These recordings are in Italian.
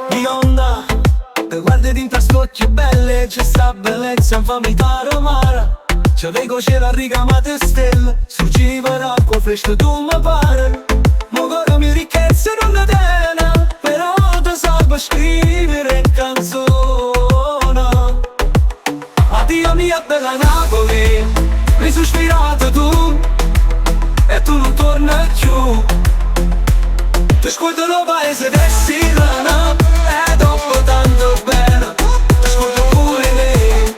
Bionda, te guardi dintre scocchi belle, c'è sta bellezza in famiglia romana. C'è vedo c'è la ricamata stelle, surgiva l'acqua fresca tu mi pare. Mo che mi ricchezza non la tena, però ti salva scrivere canzone. Addio mia bella Napoli, mi sono ispirato tu, e tu non torni più. Ti ascolto lo paese del Sirana, e dopo tanto bene, ti ascolto pure lei.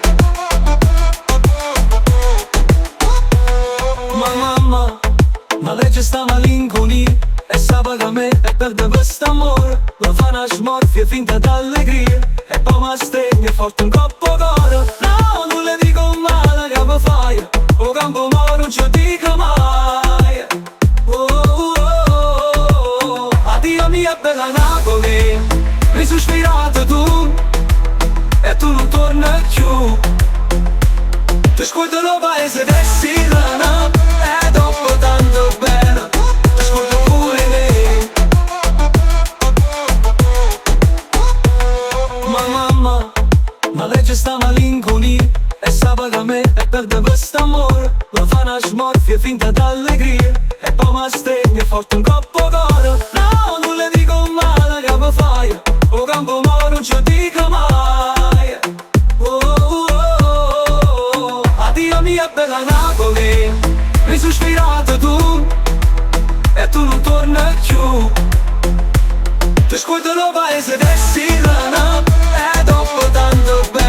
Ma mamma, ma legge sta malinconia, e sa che me e perde quest'amore. La fa una smorfia finta d'allegria, e poi mi stringe forte un coppo cuore. No, non le dico male che mi fai, o campo mo non ci dico mai. Oh, oh, oh, oh. Addio mia bella Napoli, mi sono ispirato tu, e tu non torni più. Ti ascolto lo paese del Sirana, e dopo tanto bene, ti ascolto pure lei. Ma mamma, ma legge sta malinconia, e sa che me e perde quest'amore. La fa una smorfia finta d'allegria, e poi mi stringe forte un coppo cuore. No, non le dico male che mi fai, o campo mo non ci dico mai. Oh, oh, oh, oh. Addio mia bella Napoli, mi sono ispirato tu, e tu non torni più. Ti ascolto lo paese del Sirana, e dopo tanto bene,